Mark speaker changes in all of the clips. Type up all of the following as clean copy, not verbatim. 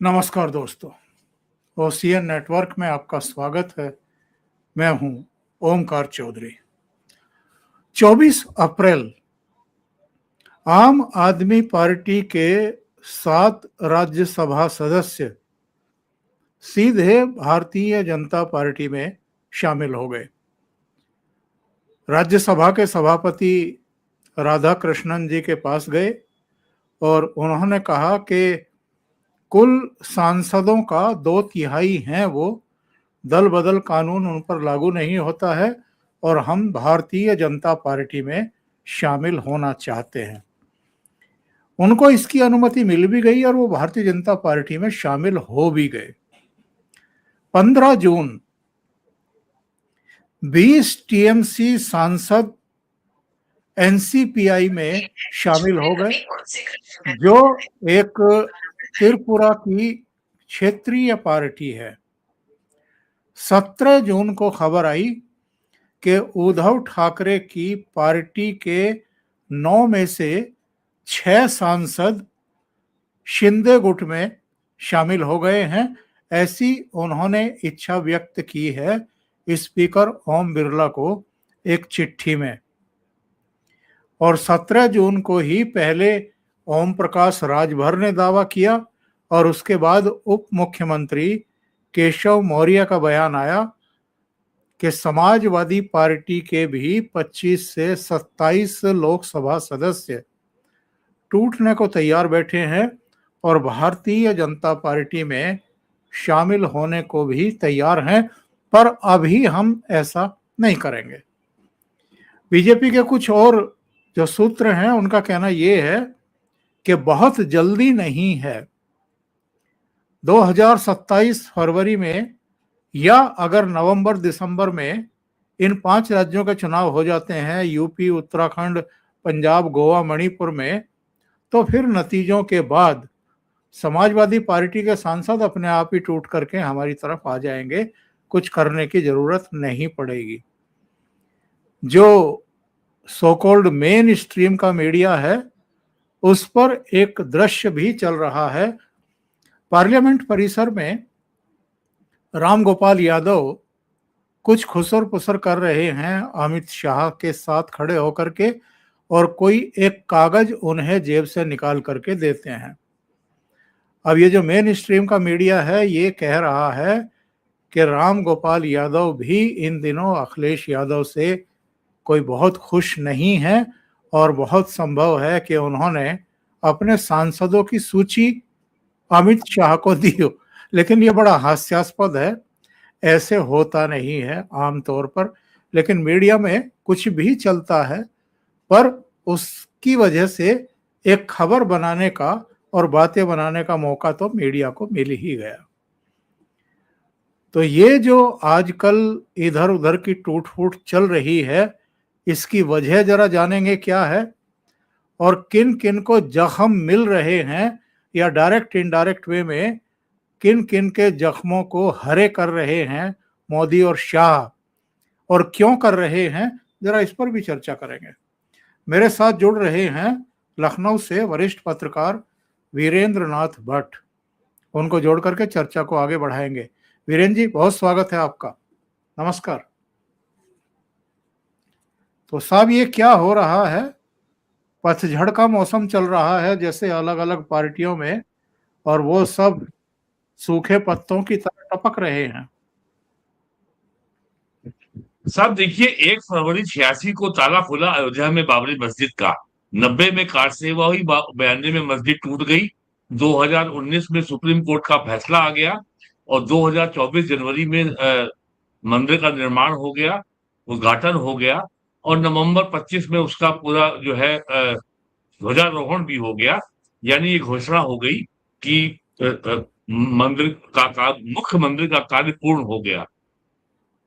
Speaker 1: नमस्कार दोस्तों, OCN network में आपका स्वागत है। मैं हूं ओमकार चौधरी। 24 अप्रैल आम आदमी पार्टी के 7 राज्यसभा सदस्य सीधे भारतीय जनता पार्टी में शामिल हो गए। राज्यसभा के सभापति राधा कृष्णन जी के पास गए और उन्होंने कहा कि कुल सांसदों का 2/3 हैं वो, दल बदल कानून उन पर लागू नहीं होता है और हम भारतीय जनता पार्टी में शामिल होना चाहते हैं। उनको इसकी अनुमति मिल भी गई और वो भारतीय जनता पार्टी में शामिल हो भी गए। 15 जून 20 टीएमसी सांसद एनसीपीआई में शामिल हो गए, जो एक त्रिपुरा की क्षेत्रीय पार्टी है। 17 जून को खबर आई कि उद्धव ठाकरे की पार्टी के 9 में से 6 सांसद शिंदे गुट में शामिल हो गए हैं। ऐसी उन्होंने इच्छा व्यक्त की है स्पीकर ओम बिरला को एक चिट्ठी में। और 17 जून को ही पहले ओम प्रकाश राजभर ने दावा किया और उसके बाद उप मुख्यमंत्री केशव मौर्य का बयान आया कि समाजवादी पार्टी के भी 25 से 27 लोकसभा सदस्य टूटने को तैयार बैठे हैं और भारतीय जनता पार्टी में शामिल होने को भी तैयार हैं, पर अभी हम ऐसा नहीं करेंगे। बीजेपी के कुछ और जो सूत्र हैं उनका कहना यह है कि बहुत जल्दी नहीं है। 2027 फरवरी में या अगर नवंबर दिसंबर में इन 5 राज्यों के चुनाव हो जाते हैं, यूपी, उत्तराखंड, पंजाब, गोवा, मणिपुर में, तो फिर नतीजों के बाद समाजवादी पार्टी के सांसद अपने आप ही टूट करके हमारी तरफ आ जाएंगे। कुछ करने की जरूरत नहीं पड़ेगी। जो सो कॉल्ड मेन स्ट्रीम का मीडिया है उस पर एक दृश्य भी चल रहा है। पार्लियामेंट परिसर में राम गोपाल यादव कुछ खुसर पुसर कर रहे हैं अमित शाह के साथ खड़े होकर के, और कोई एक कागज उन्हें जेब से निकाल करके देते हैं। अब ये जो मेन स्ट्रीम का मीडिया है ये कह रहा है कि राम गोपाल यादव भी इन दिनों अखिलेश यादव से कोई बहुत खुश नहीं है और बहुत संभव है कि उन्होंने अपने सांसदों की सूची अमित शाह को दी हो। लेकिन ये बड़ा हास्यास्पद है, ऐसे होता नहीं है आमतौर पर, लेकिन मीडिया में कुछ भी चलता है, पर उसकी वजह से एक खबर बनाने का और बातें बनाने का मौका तो मीडिया को मिल ही गया। तो ये जो आजकल इधर उधर की टूट फूट चल रही है, इसकी वजह जरा जानेंगे क्या है और किन किन को जख्म मिल रहे हैं या डायरेक्ट इनडायरेक्ट वे में किन किन के जख्मों को हरे कर रहे हैं मोदी और शाह, और क्यों कर रहे हैं, जरा इस पर भी चर्चा करेंगे। मेरे साथ जुड़ रहे हैं लखनऊ से वरिष्ठ पत्रकार वीरेंद्र नाथ भट्ट। उनको जोड़ करके चर्चा को आगे बढ़ाएंगे। वीरेंद्र जी, बहुत स्वागत है आपका। नमस्कार। तो साहब, ये क्या हो रहा है? पतझड़ का मौसम चल रहा है जैसे अलग अलग पार्टियों में, और वो सब सूखे पत्तों की तरह टपक रहे हैं।
Speaker 2: साहब देखिए, 1 फरवरी 86 को ताला खुला अयोध्या में बाबरी मस्जिद का। 90 में कार सेवा हुई, 92 में मस्जिद टूट गई। 2019 में सुप्रीम कोर्ट का फैसला आ गया और 2024 जनवरी में मंदिर का निर्माण हो गया, उद्घाटन हो गया, और नवंबर 25 में उसका पूरा जो है ध्वजारोहण भी हो गया। यानी ये घोषणा हो गई कि मंदिर का मुख्य मंदिर का कार्य पूर्ण हो गया।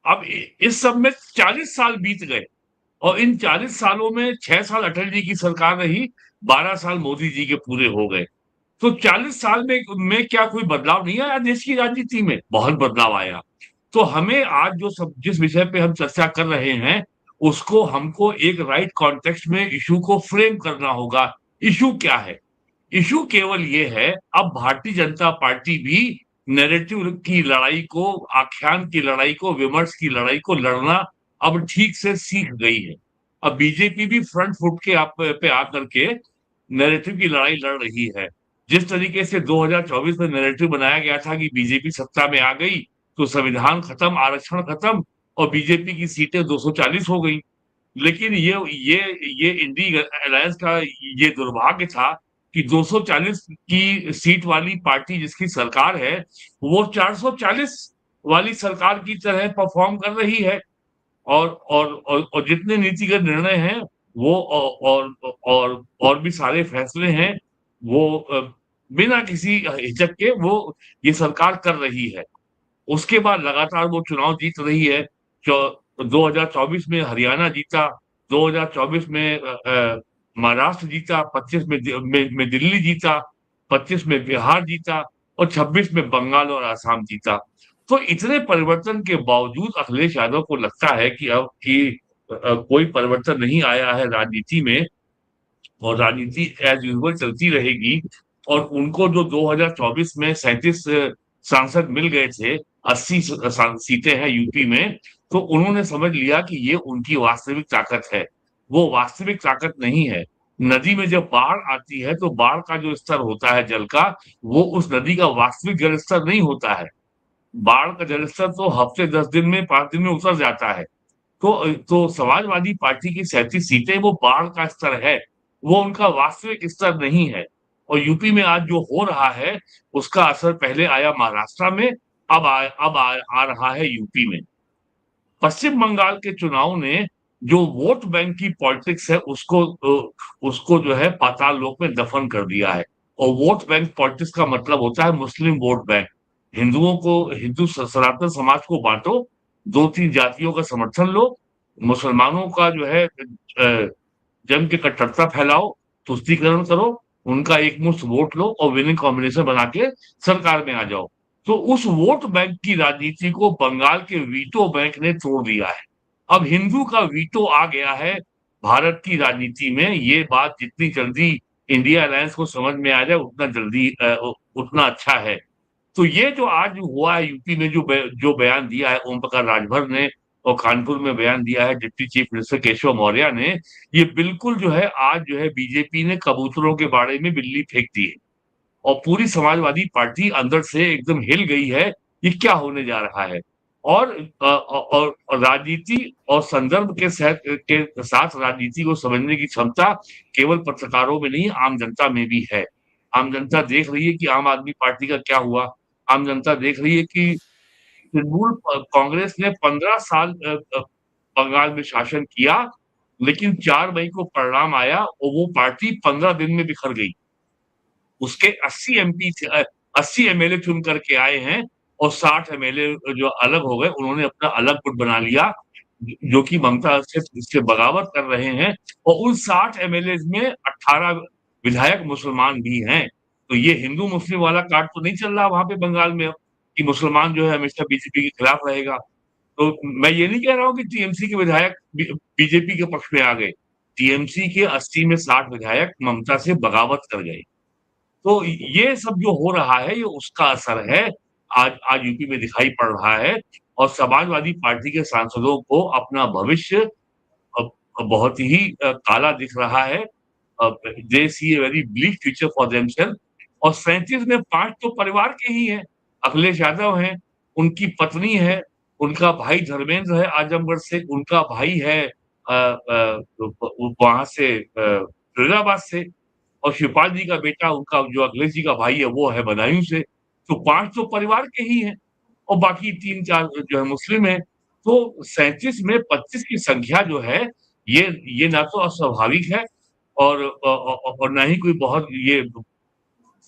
Speaker 2: अब इस सब में 40 साल बीत गए और इन 40 सालों में 6 साल अटल जी की सरकार रही, 12 साल मोदी जी के पूरे हो गए। तो 40 साल में क्या कोई बदलाव नहीं आया देश की राजनीति में? बहुत बदलाव आया। तो हमें आज जिस विषय पे हम चर्चा कर रहे हैं उसको हमको एक राइट कॉन्टेक्स्ट में इशू को फ्रेम करना होगा। इशू क्या है? इशू केवल ये है, अब भारतीय जनता पार्टी भी नैरेटिव की लड़ाई को, आख्यान की लड़ाई को, विमर्श की लड़ाई को लड़ना अब ठीक से सीख गई है। अब बीजेपी भी फ्रंट फुट के आप पे आकर के नैरेटिव की लड़ाई लड़ रही है। जिस तरीके से 2024 में नैरेटिव बनाया गया था कि बीजेपी सत्ता में आ गई तो संविधान खत्म, आरक्षण खत्म और बीजेपी की सीटें 240 हो गई। लेकिन ये इंडी अलायंस का ये दुर्भाग्य था कि 240 की सीट वाली पार्टी जिसकी सरकार है, वो 440 वाली सरकार की तरह परफॉर्म कर रही है। और जितने नीतिगत निर्णय हैं वो और भी सारे फैसले हैं वो बिना किसी हिचक के वो ये सरकार कर रही है। उसके बाद लगातार वो चुनाव जीत रही है। 2024 में हरियाणा जीता, 2024 में महाराष्ट्र जीता, 25 में दिल्ली जीता, 25 में बिहार जीता और 26 में बंगाल और आसाम जीता। तो इतने परिवर्तन के बावजूद अखिलेश यादव को लगता है कि अब कि कोई परिवर्तन नहीं आया है राजनीति में और राजनीति एज यूजुअल चलती रहेगी। और उनको जो 2024 में 37 सांसद मिल गए थे, 80 सीटें हैं यूपी में, तो उन्होंने समझ लिया कि ये उनकी वास्तविक ताकत है। वो वास्तविक ताकत नहीं है। नदी में जब बाढ़ आती है तो बाढ़ का जो स्तर होता है जल का, वो उस नदी का वास्तविक जल स्तर नहीं होता है। बाढ़ का जलस्तर तो हफ्ते 10 दिन में, 5 दिन में उतर जाता है। तो समाजवादी पार्टी की 37 सीटें वो बाढ़ का स्तर है, वो उनका वास्तविक स्तर नहीं है। और यूपी में आज जो हो रहा है उसका असर पहले आया महाराष्ट्र में, अब आ रहा है यूपी में। पश्चिम बंगाल के चुनाव ने जो वोट बैंक की पॉलिटिक्स है उसको जो है पाताल लोक में दफन कर दिया है। और वोट बैंक पॉलिटिक्स का मतलब होता है मुस्लिम वोट बैंक। हिंदुओं को, हिंदू सनातन समाज को बांटो, 2-3 जातियों का समर्थन लो, मुसलमानों का जो है जम के कट्टरता फैलाओ, तुष्टीकरण करो, उनका एक मुश्त वोट लो और विनिंग कॉम्बिनेशन बना के सरकार में आ जाओ। तो उस वोट बैंक की राजनीति को बंगाल के वीटो बैंक ने तोड़ दिया है। अब हिंदू का वीटो आ गया है भारत की राजनीति में। ये बात जितनी जल्दी इंडिया अलायंस को समझ में आ जाए उतना जल्दी उतना अच्छा है। तो ये जो आज हुआ है यूपी में, जो बयान दिया है ओम प्रकाश राजभर ने और कानपुर में बयान दिया है deputy chief minister Keshav Maurya ने, ये बिल्कुल जो है आज जो है बीजेपी ने कबूतरों के बाड़े में बिल्ली फेंक दी है। और पूरी समाजवादी पार्टी अंदर से एकदम हिल गई है, ये क्या होने जा रहा है। और राजनीति और संदर्भ के साथ राजनीति को समझने की क्षमता केवल पत्रकारों में नहीं, आम जनता में भी है। आम जनता देख रही है कि आम आदमी पार्टी का क्या हुआ। आम जनता देख रही है कि तृणमूल कांग्रेस ने 15 साल बंगाल में शासन किया, लेकिन 4 मई को परिणाम आया और वो पार्टी 15 दिन में बिखर गई। उसके 80 एमपी 80 एमएलए चुन करके आए हैं और 60 एमएलए जो अलग हो गए, उन्होंने अपना अलग गुट बना लिया, जो कि ममता से बगावत कर रहे हैं। और उन 60 एमएलए में 18 विधायक मुसलमान भी हैं। तो ये हिंदू मुस्लिम वाला कार्ड तो नहीं चल रहा वहां पे बंगाल में कि मुसलमान जो है हमेशा बीजेपी के खिलाफ रहेगा। तो मैं ये नहीं कह रहा हूँ कि टीएमसी के विधायक बीजेपी के पक्ष में आ गए। टीएमसी के 80 में 60 विधायक ममता से बगावत कर गए। तो ये सब जो हो रहा है ये उसका असर है, आज यूपी में दिखाई पड़ रहा है। और समाजवादी पार्टी के सांसदों को अपना भविष्य बहुत ही काला दिख रहा है। They see a very bleak future for themself. और 37 में 5 तो परिवार के ही हैं। अखिलेश यादव हैं, उनकी पत्नी है, उनका भाई धर्मेंद्र है आजमगढ़ से, उनका भाई है वहां से फिरोजाबाद से, और शिवपाल जी का बेटा, उनका जो अखिलेश जी का भाई है वो है बदायूं से। तो 5 तो परिवार के ही हैं और बाकी 3-4 जो है मुस्लिम है। तो 37 में 25 की संख्या जो है ये ना तो अस्वाभाविक है और ना ही कोई बहुत ये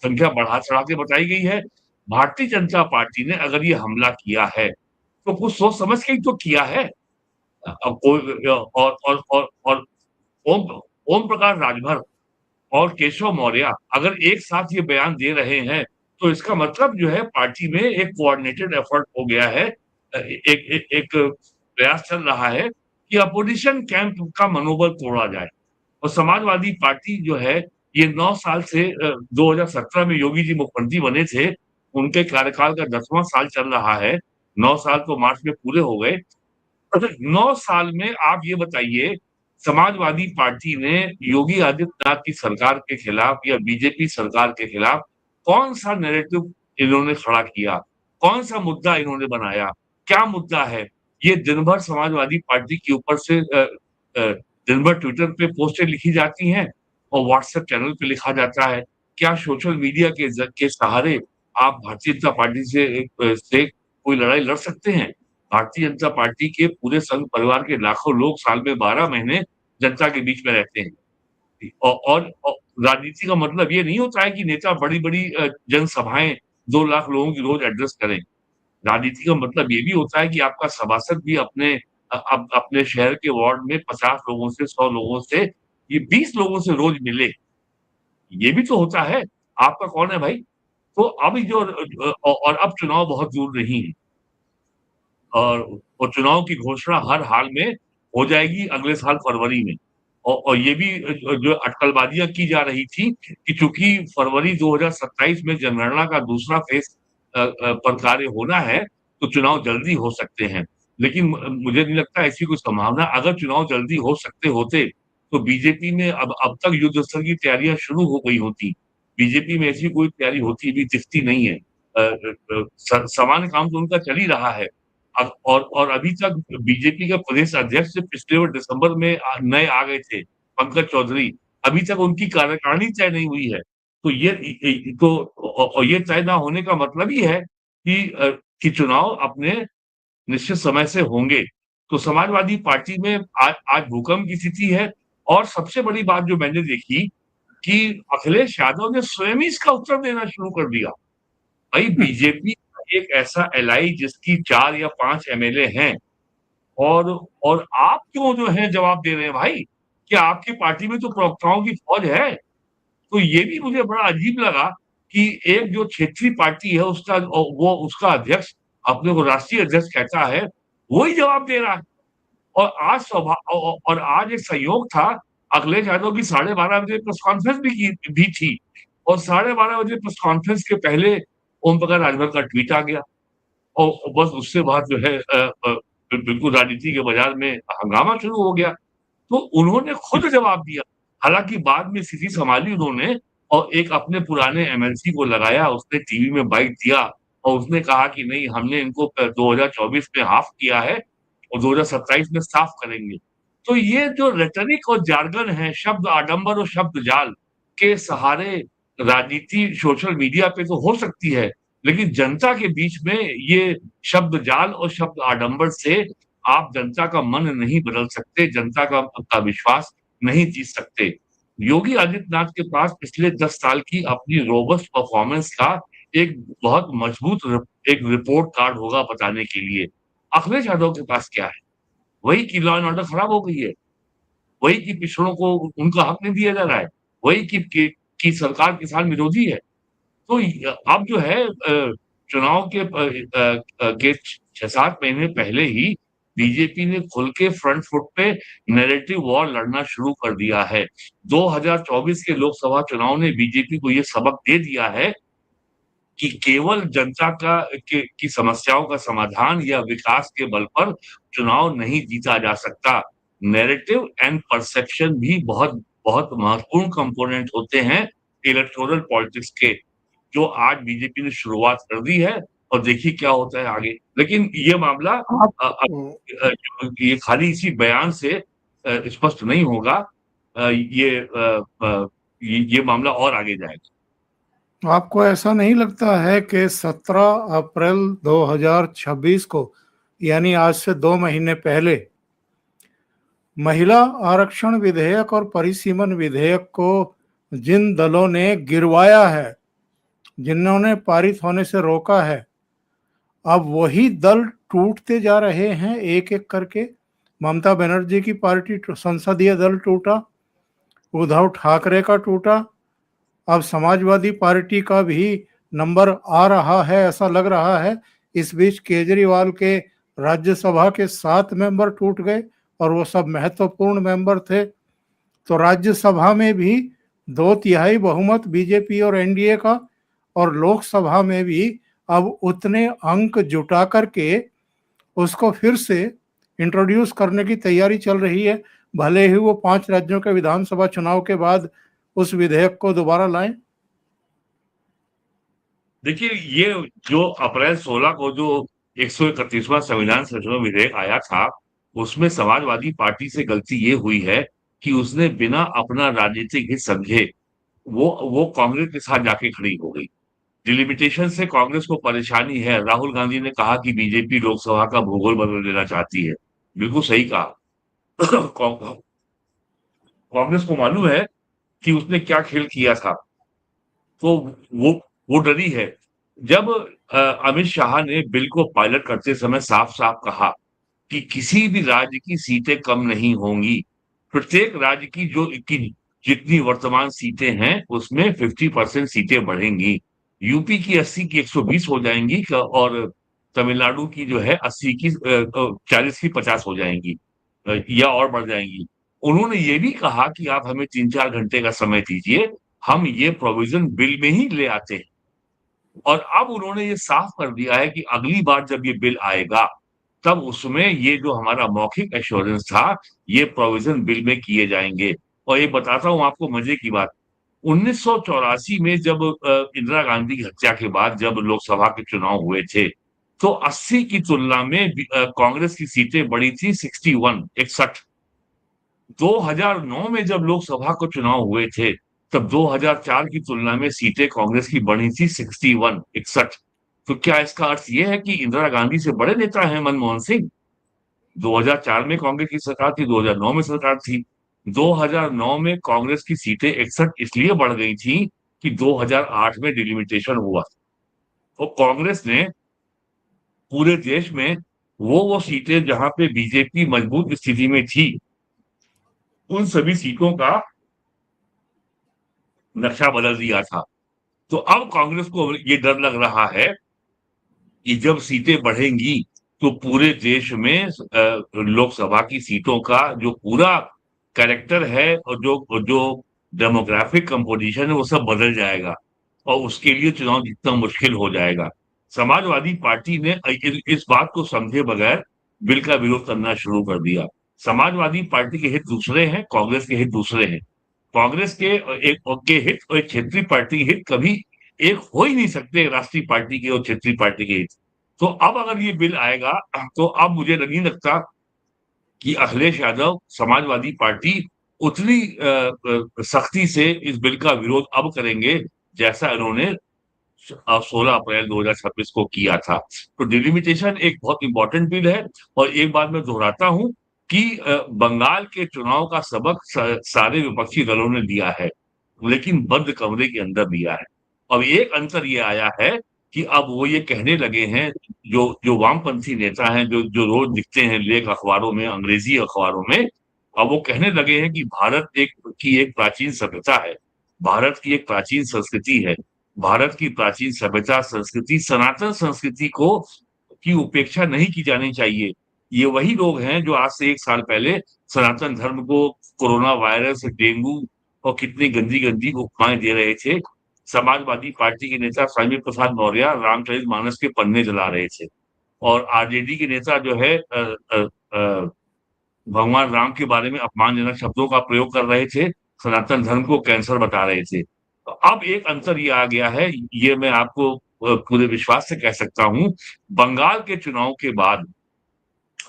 Speaker 2: संख्या बढ़ा चढ़ा के बताई गई है। भारतीय जनता पार्टी ने अगर ये हमला किया है तो कुछ सोच समझ के ही तो किया है। कोई और ओम प्रकाश राजभर और केशव मौर्य अगर एक साथ ये बयान दे रहे हैं तो इसका मतलब जो है पार्टी में एक कोऑर्डिनेटेड एफर्ट हो गया है। एक प्रयास चल रहा है कि अपोजिशन कैंप का मनोबल तोड़ा जाए। और समाजवादी पार्टी जो है ये 9 साल से 2017 में योगी जी मुख्यमंत्री बने थे, उनके कार्यकाल का 10वां साल चल रहा है। 9 साल तो मार्च में पूरे हो गए। अच्छा 9 साल में आप ये बताइए, समाजवादी पार्टी ने योगी आदित्यनाथ की सरकार के खिलाफ या बीजेपी सरकार के खिलाफ कौन-सा नैरेटिव इन्होंने खड़ा किया? कौन-सा मुद्दा इन्होंने बनाया? क्या मुद्दा है? ये दिन भर समाजवादी पार्टी के ऊपर से दिन भर ट्विटर पे पोस्टें लिखी जाती हैं और व्हाट्सएप चैनल पे लिखा जाता है। क्या सोशल मीडिया के सहारे आप भारतीय जनता पार्टी से कोई लड़ाई लड़ सकते हैं? भारतीय जनता पार्टी के पूरे संघ परिवार के लाखों लोग साल में 12 महीने जनता के बीच में रहते हैं। और राजनीति का मतलब ये नहीं होता है कि नेता बड़ी-बड़ी जनसभाएँ 2 लाख लोगों की रोज़ एड्रेस करें। राजनीति का मतलब ये भी होता है कि आपका सभासद भी अपने शहर के वार्ड में 50 लोगों से, 100 लोगों से, ये 20 लोगों से रोज़ मिले। ये भी तो होता है। आपका कौन है भाई? तो अब जो और अब चुनाव बहुत दूर नहीं है। और चुनाव की घोषणा हर हाल में हो जाएगी अगले साल फरवरी में। और ये भी जो अटकलबाजियाँ की जा रही थी कि चूँकि फरवरी 2027 में जनगणना का दूसरा फ़ेज़ पर कार्य होना है, तो चुनाव जल्दी हो सकते हैं। लेकिन मुझे नहीं लगता ऐसी कोई संभावना अगर चुनाव जल्दी हो सकते होते, तो बीजेपी में अब तक युद्ध स्तर की तैयारियाँ शुरू हो गई होती। बीजेपी में ऐसी कोई तैयारी होती भी दिखती नहीं है। सामान्य काम तो उनका चल ही रहा है। और अभी तक बीजेपी के प्रदेश अध्यक्ष पिछले वर्ष दिसंबर में नए आ गए थे, पंकज चौधरी। अभी तक उनकी कार्यकारिणी तय नहीं हुई है। तो ये ये तय ना होने का मतलब ही है कि चुनाव अपने निश्चित समय से होंगे। तो समाजवादी पार्टी में आज भूकंप की स्थिति है और सबसे बड़ी बात जो मैंने देखी कि अखिलेश यादव ने स्वयं ही इसका उत्तर देना शुरू कर दिया। भाई बीजेपी एक ऐसा एलआई जिसकी 4 या 5 एमएलए हैं और और आप क्यों जो है जवाब दे रहे हैं भाई? क्या आपकी पार्टी में तो प्रवक्ताओं की फौज है? तो ये भी मुझे बड़ा अजीब लगा कि एक जो क्षेत्रीय पार्टी है उसका अध्यक्ष अपने को राष्ट्रीय अध्यक्ष कहता है, वो ही जवाब दे रहा है। और और आज एक संयोग था, अखिलेश यादव की 12:30 बजे प्रेस कॉन्फ्रेंस भी थी और 12:30 बजे प्रेस कॉन्फ्रेंस के पहले ओम प्रकाश राजभर का ट्वीट आ गया और बस उससे बाद जो है बिल्कुल राजनीति के बाजार में हंगामा शुरू हो गया। तो उन्होंने खुद जवाब दिया। हालाँकि बाद में स्थिति सँभाली उन्होंने और एक अपने पुराने एमएलसी को लगाया, उसने टीवी में बाइट दिया और उसने कहा कि नहीं हमने इनको 2024 में हाफ़ किया है और 2027 में साफ करेंगे। तो ये जो रेटोरिक और जार्गन है, शब्द आडंबर और शब्द जाल के सहारे राजनीति सोशल मीडिया पे तो हो सकती है, लेकिन जनता के बीच में ये शब्द जाल और शब्द आडंबर से आप जनता का मन नहीं बदल सकते, जनता का विश्वास नहीं जीत सकते। योगी आदित्यनाथ के पास पिछले 10 साल की अपनी रोबस्ट परफॉर्मेंस का एक बहुत मजबूत एक रिपोर्ट कार्ड होगा बताने के लिए। अखिलेश यादव के पास क्या है? वही कि लॉ एंड ऑर्डर खराब हो गई है, वही कि पिछड़ों को उनका हक नहीं दिया जा रहा है, वही कि सरकार किसान विरोधी है। तो अब जो है चुनाव के 6-7 महीने पहले ही बीजेपी ने खुल के फ्रंट फुट पे नैरेटिव वॉर लड़ना शुरू कर दिया है। 2024 के लोकसभा चुनाव ने बीजेपी को ये सबक दे दिया है कि केवल जनता की समस्याओं का समाधान या विकास के बल पर चुनाव नहीं जीता जा सकता। नैरेटिव एंड परसेप्शन भी बहुत बहुत महत्वपूर्ण कंपोनेंट होते हैं इलेक्टोरल पॉलिटिक्स के, जो आज बीजेपी ने शुरुआत कर दी है और देखिए क्या होता है आगे। लेकिन ये मामला ये खाली इसी बयान से स्पष्ट नहीं होगा। ये मामला और आगे जाएगा।
Speaker 1: आपको ऐसा नहीं लगता है कि 17 अप्रैल 2026 को यानी आज से 2 महीने पहले महिला आरक्षण विधेयक और परिसीमन विधेयक को जिन दलों ने गिरवाया है, जिन्होंने पारित होने से रोका है, अब वही दल टूटते जा रहे हैं एक एक करके। ममता बनर्जी की पार्टी संसदीय दल टूटा, उद्धव ठाकरे का टूटा, अब समाजवादी पार्टी का भी नंबर आ रहा है ऐसा लग रहा है। इस बीच केजरीवाल के राज्यसभा के 7 मेंबर टूट गए और वो सब महत्वपूर्ण मेंबर थे। तो राज्यसभा में भी 2/3 बहुमत बीजेपी और एनडीए का, और लोकसभा में भी अब उतने अंक जुटा करके उसको फिर से इंट्रोड्यूस करने की तैयारी चल रही है, भले ही वो 5 राज्यों के विधानसभा चुनाव के बाद उस विधेयक को दोबारा लाएं।
Speaker 2: देखिए, ये जो अप्रैल 16 को जो 131वां संविधान संशोधन विधेयक आया था, उसमें समाजवादी पार्टी से गलती ये हुई है कि उसने बिना अपना राजनीतिक हित समझे वो कांग्रेस के साथ जाके खड़ी हो गई। डिलिमिटेशन से कांग्रेस को परेशानी है। राहुल गांधी ने कहा कि बीजेपी लोकसभा का भूगोल बदल देना चाहती है। बिल्कुल सही कहा। कांग्रेस को मालूम है कि उसने क्या खेल किया था, तो वो वो डरी है। जब अमित शाह ने बिल को पायलट करते समय साफ-साफ कहा कि किसी भी राज्य की सीटें कम नहीं होंगी। प्रत्येक राज्य की जितनी वर्तमान सीटें हैं, उसमें 50% सीटें बढ़ेंगी। यूपी की 80 की 120 हो जाएँगी और तमिलनाडु की जो है 80 की 40 की 50 हो जाएँगी, या और बढ़ जाएँगी। उन्होंने ये भी कहा कि आप हमें 3-4 घंटे का समय दीजिए, हम ये प्रोविज़न बिल में ही ले आते हैं। और अब उन्होंने ये साफ कर दिया है कि अगली बार जब ये बिल आएगा, तब उसमें ये जो हमारा मौखिक एश्योरेंस था, ये प्रोविज़न बिल में किए जाएँगे। और एक बताता हूँ आपको मज़े की बात, 1984 में जब इंदिरा गांधी की हत्या के बाद जब लोकसभा के चुनाव हुए थे, तो 80 की तुलना में कांग्रेस की सीटें बढ़ी थी 61 2009 में जब लोकसभा को चुनाव हुए थे, तब 2004 की तुलना में सीटें कांग्रेस की बढ़ी थी 61 तो क्या इसका अर्थ ये है कि इंदिरा गांधी से बड़े नेता हैं मनमोहन सिंह? 2004 में कांग्रेस की सरकार थी, 2009 में सरकार थी। 2009 में कांग्रेस की सीटें 61 इसलिए बढ़ गई थी कि 2008 में डिलिमिटेशन हुआ। तो कांग्रेस ने पूरे देश में वो सीटें जहां पे बीजेपी मजबूत स्थिति में थी, उन सभी सीटों का नक्शा बदल दिया था। तो अब कांग्रेस को ये डर लग रहा है कि जब सीटें बढ़ेंगी, तो पूरे देश में लोकसभा की सीटों का जो पूरा कैरेक्टर है और जो जो डेमोग्राफिक कंपोजिशन है, वो सब बदल जाएगा और उसके लिए चुनाव जीतना मुश्किल हो जाएगा। समाजवादी पार्टी ने इस बात को समझे बगैर बिल का विरोध करना शुरू कर दिया। समाजवादी पार्टी के हित दूसरे हैं, कांग्रेस के हित दूसरे हैं। कांग्रेस के हित और एक क्षेत्रीय पार्टी के हित कभी एक हो ही नहीं सकते, राष्ट्रीय पार्टी के और क्षेत्रीय पार्टी के हित। तो अब अगर ये बिल आएगा, तो अब मुझे नहीं लगता कि अखिलेश यादव समाजवादी पार्टी उतनी सख्ती से इस बिल का विरोध अब करेंगे, जैसा इन्होंने 16 अप्रैल 2026 को किया था। तो डिलिमिटेशन एक बहुत इंपॉर्टेंट बिल है और एक बात मैं दोहराता हूँ कि बंगाल के चुनाव का सबक सारे विपक्षी दलों ने लिया है, लेकिन बंद कमरे के अंदर लिया है। अब एक अंतर ये आया है कि अब वो ये कहने लगे हैं, जो जो वामपंथी नेता हैं, जो जो रोज दिखते हैं लेख अखबारों में, अंग्रेजी अखबारों में, अब वो कहने लगे हैं कि भारत एक प्राचीन सभ्यता है, भारत की एक प्राचीन संस्कृति है, भारत की प्राचीन सभ्यता, संस्कृति, सनातन संस्कृति को की उपेक्षा नहीं की जानी चाहिए। ये वही लोग हैं जो आज से 1 साल पहले सनातन धर्म को कोरोना वायरस, डेंगू और कितनी गंदी-गंदी उपमाएँ दे रहे थे। समाजवादी पार्टी के नेता संजय प्रसाद मौर्य रामचरितमानस के पन्ने जला रहे थे और आरजेडी के नेता जो है भगवान राम के बारे में अपमानजनक शब्दों का प्रयोग कर रहे थे, सनातन धर्म को कैंसर बता रहे थे। तो अब एक अंतर ये आ गया है, ये मैं आपको पूरे विश्वास से कह सकता हूँ, बंगाल के चुनाव के बाद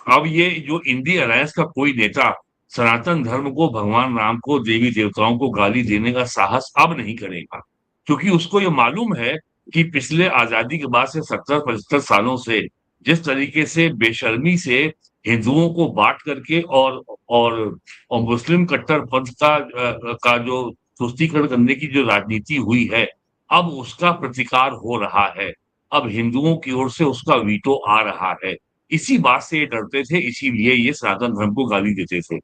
Speaker 2: अब ये जो इंडी अलायंस का कोई नेता सनातन धर्म को, भगवान राम को, देवी-देवताओं को गाली देने का साहस अब नहीं करेगा। क्योंकि उसको ये मालूम है कि पिछले आज़ादी के बाद से 70-75 सालों से जिस तरीके से बेशर्मी से हिंदुओं को बाँट करके और मुस्लिम कट्टरपंथ का जो तुष्टीकरण करने की जो राजनीति हुई है, अब उसका प्रतिकार हो रहा है। अब हिंदुओं की ओर से उसका वीटो आ रहा है। इसी बात से ये डरते थे, इसीलिए ये सनातन धर्म को गाली देते थे।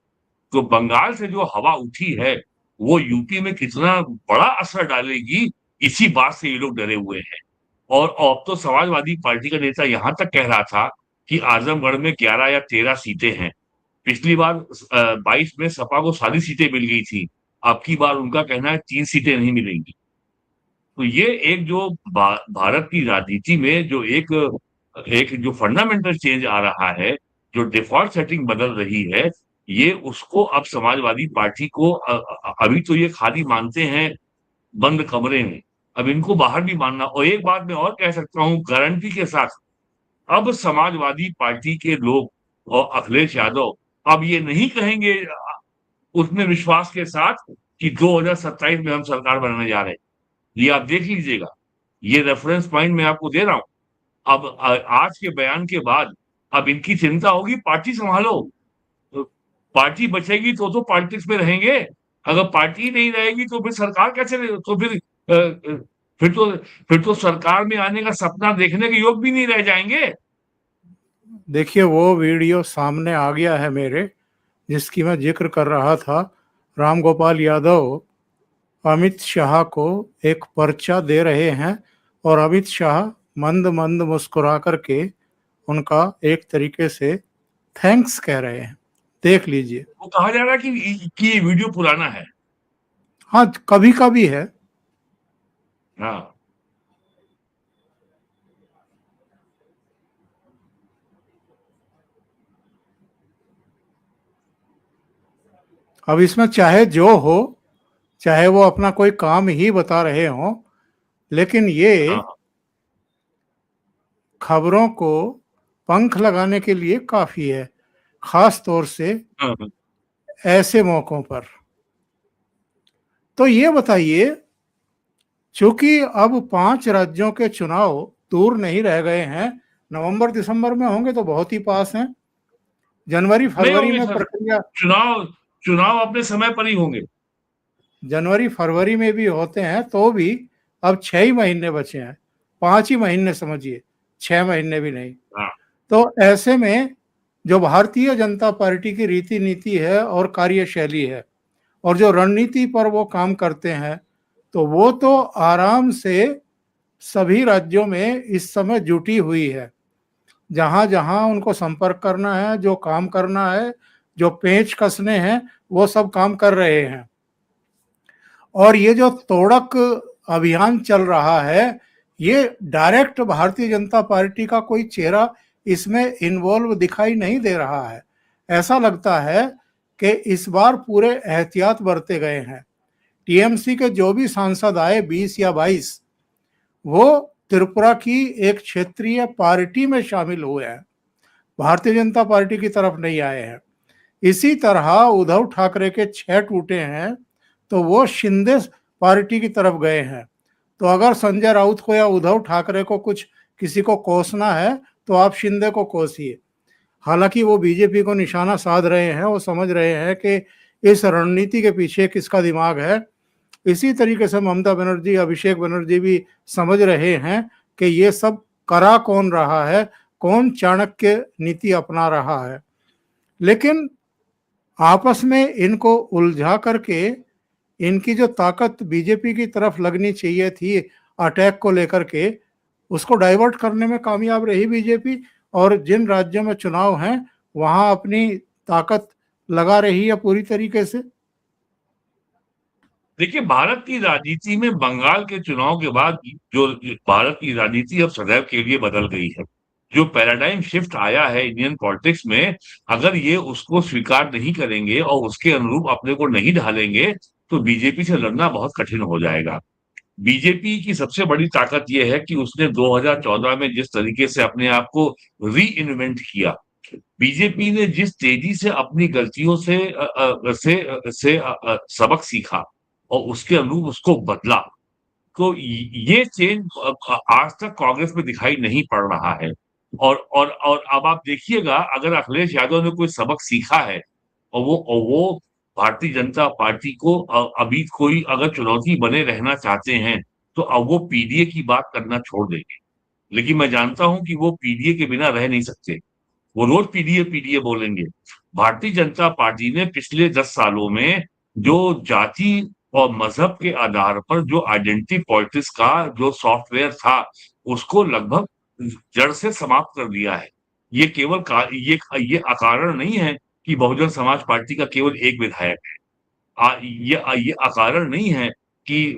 Speaker 2: तो बंगाल से जो हवा उठी है, वो यूपी में कितना बड़ा असर डालेगी, इसी बात से ये लोग डरे हुए हैं। और अब तो समाजवादी पार्टी का नेता यहाँ तक कह रहा था कि आजमगढ़ में 11 या 13 सीटें हैं। पिछली बार 22 में सपा को सारी सीटें मिल गई थी। अब की बार उनका कहना है 3 सीटें नहीं मिलेंगी। तो ये एक जो भारत की राजनीति में जो एक एक जो फंडामेंटल चेंज आ रहा है, जो डिफॉल्ट सेटिंग बदल रही है, ये उसको अब समाजवादी पार्टी को अभी तो ये खाली मानते हैं बंद कमरे में, अब इनको बाहर भी मानना। और एक बात मैं और कह सकता हूँ गारंटी के साथ, अब समाजवादी पार्टी के लोग और अखिलेश यादव अब ये नहीं कहेंगे उतने विश्वास के साथ कि 2027 में हम सरकार बनाने जा रहे हैं। ये आप देख लीजिएगा, ये रेफरेंस पॉइंट मैं आपको दे रहा हूं। अब आज के बयान के बाद अब इनकी चिंता होगी पार्टी संभालो। तो पार्टी बचेगी तो पॉलिटिक्स में रहेंगे, अगर पार्टी नहीं रहेगी तो फिर सरकार कैसे तो फिर तो सरकार में आने का सपना देखने के योग भी नहीं रह जाएंगे।
Speaker 1: देखिए वो वीडियो सामने आ गया है मेरे, जिसकी मैं जिक्र कर रहा था। राम गोपाल यादव अमित शाह को एक पर्चा दे रहे हैं और अमित शाह मंद मंद मुस्कुरा करके उनका एक तरीके से थैंक्स कह रहे हैं। देख लीजिए।
Speaker 2: वो कहा जा रहा है कि ये वीडियो पुराना है।
Speaker 1: हाँ, कभी कभी है।
Speaker 2: हाँ,
Speaker 1: अब इसमें चाहे जो हो, चाहे वो अपना कोई काम ही बता रहे हो, लेकिन ये
Speaker 2: हाँ,
Speaker 1: खबरों को पंख लगाने के लिए काफी है, खास तौर से
Speaker 2: हाँ,
Speaker 1: ऐसे मौकों पर। तो ये बताइए, चूंकि अब 5 राज्यों के चुनाव दूर नहीं रह गए हैं, नवंबर दिसंबर में होंगे तो बहुत ही पास हैं। जनवरी
Speaker 2: नहीं
Speaker 1: फरवरी
Speaker 2: होंगे
Speaker 1: में
Speaker 2: सर,
Speaker 1: प्रक्रिया,
Speaker 2: चुनाव चुनाव अपने समय पर ही होंगे।
Speaker 1: जनवरी फरवरी में भी होते हैं तो भी अब 6 ही महीने बचे हैं, 5 ही महीने समझिए, 6 महीने भी नहीं।
Speaker 2: हाँ,
Speaker 1: तो ऐसे में जो भारतीय जनता पार्टी की रीति नीति है और कार्यशैली है और जो रणनीति पर वो काम करते हैं, तो वो तो आराम से सभी राज्यों में इस समय जुटी हुई है। जहां जहां उनको संपर्क करना है, जो काम करना है, जो पेंच कसने हैं, वो सब काम कर रहे हैं। और ये जो तोड़क अभियान चल रहा है, ये डायरेक्ट भारतीय जनता पार्टी का कोई चेहरा इसमें इन्वॉल्व दिखाई नहीं दे रहा है। ऐसा लगता है कि इस बार पूरे एहतियात बरते गए हैं। टीएमसी के जो भी सांसद आए 20 या 22, वो त्रिपुरा की एक क्षेत्रीय पार्टी में शामिल हुए हैं, भारतीय जनता पार्टी की तरफ नहीं आए हैं। इसी तरह उद्धव ठाकरे के 6 टूटे हैं तो वो शिंदे पार्टी की तरफ गए हैं। तो अगर संजय राउत को या उद्धव ठाकरे को कुछ किसी को कोसना है तो आप शिंदे को कोसिए। हालांकि वो बीजेपी को निशाना साध रहे हैं, वो समझ रहे हैं कि इस रणनीति के पीछे किसका दिमाग है। इसी तरीके से ममता बनर्जी, अभिषेक बनर्जी भी समझ रहे हैं कि ये सब करा कौन रहा है, कौन चाणक्य नीति अपना रहा है। लेकिन आपस में इनको उलझा करके इनकी जो ताकत बीजेपी की तरफ लगनी चाहिए थी अटैक को लेकर के, उसको डाइवर्ट करने में कामयाब रही बीजेपी। और जिन राज्यों में चुनाव हैं वहां अपनी ताकत लगा रही है पूरी तरीके से।
Speaker 2: देखिए भारत की राजनीति में बंगाल के चुनाव के बाद जो भारत की राजनीति अब सदैव के लिए बदल गई है। जो पैराडाइम शिफ्ट आया है इंडियन पॉलिटिक्स में, अगर ये उसको स्वीकार नहीं करेंगे और उसके अनुरूप अपने को नहीं ढालेंगे तो बीजेपी से लड़ना बहुत कठिन हो जाएगा। बीजेपी की सबसे बड़ी ताकत यह है कि उसने 2014 में जिस तरीके से अपने आप को री इन्वेंट किया, बीजेपी ने जिस तेजी से अपनी गलतियों से सबक सीखा और उसके अनुरूप उसको बदला, तो ये चेंज आज तक कांग्रेस में दिखाई नहीं पड़ रहा है। और अब आप देखिएगा, अगर अखिलेश यादव ने कोई सबक सीखा है और वो भारतीय जनता पार्टी को अभी कोई अगर चुनौती बने रहना चाहते हैं तो अब वो पीडीए की बात करना छोड़ देंगे। लेकिन मैं जानता हूं कि वो पीडीए के बिना रह नहीं सकते, वो रोज पीडीए पीडीए बोलेंगे। भारतीय जनता पार्टी ने पिछले 10 सालों में जो जाति और मजहब के आधार पर जो आइडेंटिटी पॉलिटिक्स का जो सॉफ्टवेयर था, उसको लगभग जड़ से समाप्त कर दिया है। ये केवल ये अकारण नहीं है कि बहुजन समाज पार्टी का केवल एक विधायक है। ये अकारण नहीं है कि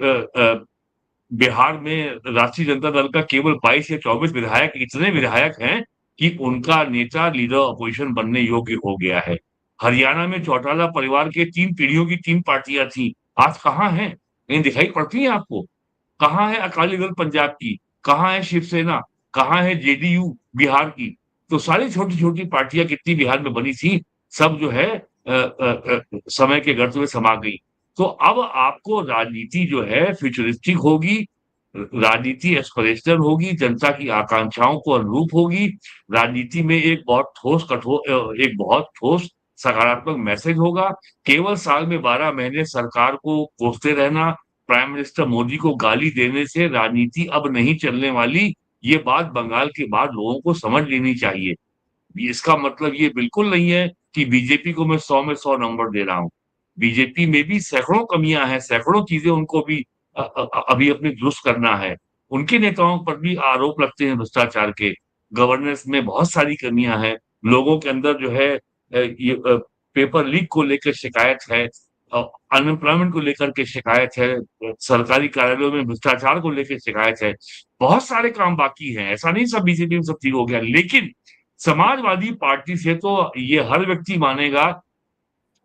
Speaker 2: बिहार में राष्ट्रीय जनता दल का केवल 22 या 24 विधायक इतने विधायक हैं कि उनका नेता लीडर अपोजिशन बनने योग्य हो गया है। हरियाणा में चौटाला परिवार के 3 पीढ़ियों की 3 पार्टियां थी, आज कहाँ हैं? कहीं दिखाई पड़ती हैं आपको? कहाँ है अकाली दल पंजाब की? कहाँ है शिवसेना? कहाँ है जेडीयू बिहार की? तो सारी छोटी-छोटी पार्टियां कितनी बिहार में बनी थी, सब जो है समय के गर्त में समा गई। तो अब आपको राजनीति जो है फ्यूचरिस्टिक होगी, राजनीति एस्पिरेशनल होगी, जनता की आकांक्षाओं को अनुरूप होगी। राजनीति में एक बहुत ठोस सकारात्मक मैसेज होगा। केवल साल में 12 महीने सरकार को कोसते रहना, प्राइम मिनिस्टर मोदी को गाली देने से राजनीति अब नहीं चलने वाली, ये बात बंगाल के बाद लोगों को समझ लेनी चाहिए। इसका मतलब ये बिल्कुल नहीं है कि बीजेपी को मैं 100 में 100 नंबर दे रहा हूँ। बीजेपी में भी सैकड़ों कमियां हैं, सैकड़ों चीजें उनको भी अभी अपनी दुरुस्त करना है। उनके नेताओं पर भी आरोप लगते हैं भ्रष्टाचार के, गवर्नेंस में बहुत सारी कमियां हैं, लोगों के अंदर जो है पेपर लीक को लेकर शिकायत है, अनएम्प्लॉयमेंट को लेकर के शिकायत है, सरकारी कार्यालयों में भ्रष्टाचार को लेकर शिकायत है। बहुत सारे काम बाकी हैं, ऐसा नहीं सब बीजेपी में सब ठीक हो गया, लेकिन समाजवादी पार्टी से तो ये हर व्यक्ति मानेगा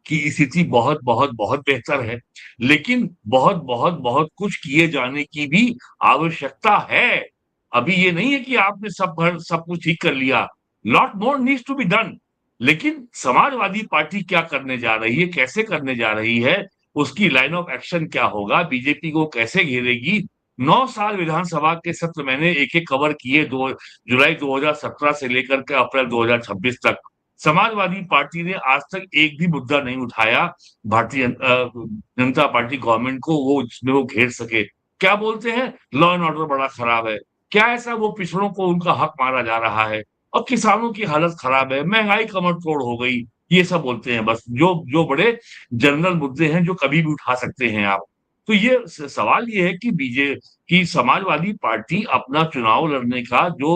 Speaker 2: कि स्थिति बहुत बहुत बहुत बेहतर है, लेकिन बहुत बहुत बहुत कुछ किए जाने की भी आवश्यकता है। अभी ये नहीं है कि आपने सब कुछ ठीक कर लिया, lot more needs to be done. लेकिन समाजवादी पार्टी क्या करने जा रही है, कैसे करने जा रही है, उसकी लाइन ऑफ एक्शन क्या होगा, बीजेपी को कैसे घेरेगी। 9 साल विधानसभा के सत्र मैंने एक-एक कवर किए, जुलाई 2017 से लेकर के अप्रैल 2026 तक। समाजवादी पार्टी ने आज तक एक भी मुद्दा नहीं उठाया भारतीय जनता पार्टी गवर्नमेंट को वो जिसमें वो घेर सके। क्या बोलते हैं? लॉ एंड ऑर्डर बड़ा खराब है। क्या ऐसा वो पिछड़ों को उनका हक मारा जा रहा है? और किसानों की हालत खराब है, महंगाई कमर तोड़ हो गई, ये सब बोलते हैं बस, जो जो बड़े जनरल मुद्दे हैं जो कभी भी उठा सकते हैं आप। तो ये सवाल ये है कि समाजवादी पार्टी अपना चुनाव लड़ने का जो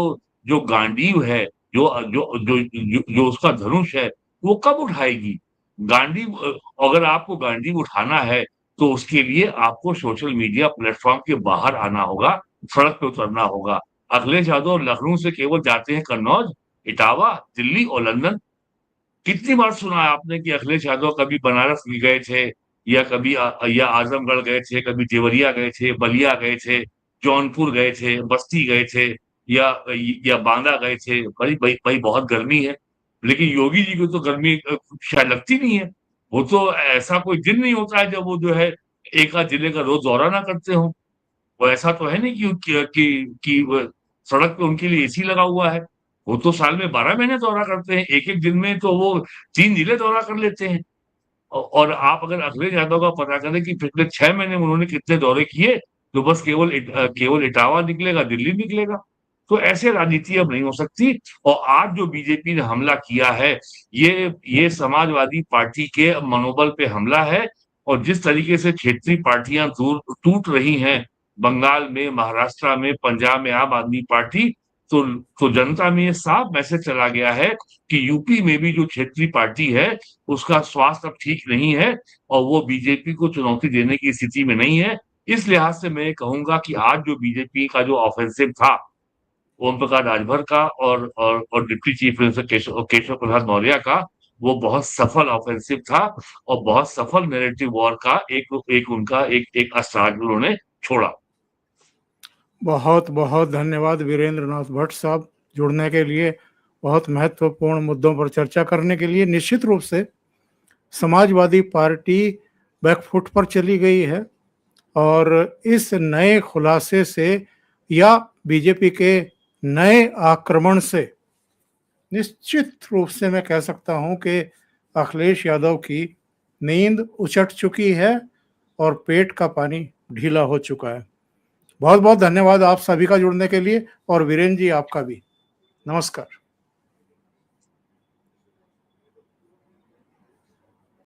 Speaker 2: जो गांडीव है, जो जो उसका धनुष है, वो कब उठाएगी? गांडीव अगर आपको गांडीव उठाना है, तो उसके लिए आपको सोशल मीडिया प्लेटफ़ॉर्म के बाहर आना होगा, सड़क पे उतरना होगा। अखिलेश यादव लखनऊ से केवल जाते हैं कन्नौज, इटावा, दिल्ली और लंदन। कितनी बार सुना है आपने कि अखिलेश यादव कभी बनारस भी गए थे या कभी या आजमगढ़ गए थे, कभी देवरिया गए थे, बलिया गए थे, जौनपुर गए थे, बस्ती गए थे या बांदा गए थे। भाई भाई भाई बहुत गर्मी है, लेकिन योगी जी को तो गर्मी शायद लगती नहीं है। वो तो ऐसा कोई दिन नहीं होता है जब वो जो है एक आध जिले का रोज दौरा ना करते हों। वो ऐसा तो है नहीं कि वो सड़क पे उनके लिए एसी लगा हुआ है। वो तो साल में 12 महीने दौरा करते हैं, एक-एक दिन में तो वो 3 जिले दौरा कर लेते हैं। और आप अगर अखिलेश यादव का पता करें कि पिछले 6 महीने में उन्होंने कितने दौरे किए, तो बस केवल इटावा निकलेगा, दिल्ली निकलेगा। तो ऐसे राजनीति अब नहीं हो सकती। और आज जो बीजेपी ने हमला किया है, ये समाजवादी पार्टी के मनोबल पे हमला है। और जिस तरीके से क्षेत्रीय पार्टियां दूर टूट रही हैं, बंगाल में, महाराष्ट्र में, पंजाब में आम आदमी पार्टी, तो तो जनता में ये साफ मैसेज चला गया है कि यूपी में भी जो क्षेत्रीय पार्टी है, उसका स्वास्थ्य अब ठीक नहीं है और वो बीजेपी को चुनौती देने की स्थिति में नहीं है। इस लिहाज से मैं कहूँगा कि आज जो बीजेपी का जो ऑफेंसिव था, ओम प्रकाश राजभर का और deputy chief minister Keshav Prasad Maurya का, वो बहुत सफल ऑफेंसिव था और बहुत सफल नैरेटिव वॉर का एक अस्त्राज उन्होंने छोड़ा।
Speaker 1: बहुत बहुत धन्यवाद वीरेंद्र नाथ भट्ट साहब, जुड़ने के लिए, बहुत महत्वपूर्ण मुद्दों पर चर्चा करने के लिए। निश्चित रूप से समाजवादी पार्टी बैकफुट पर चली गई है और इस नए खुलासे से या बीजेपी के नए आक्रमण से निश्चित रूप से मैं कह सकता हूं कि अखिलेश यादव की नींद उचट चुकी है और पेट का पानी ढीला हो चुका है। बहुत बहुत धन्यवाद आप सभी का जुड़ने के लिए और वीरेंद्र जी आपका भी। नमस्कार।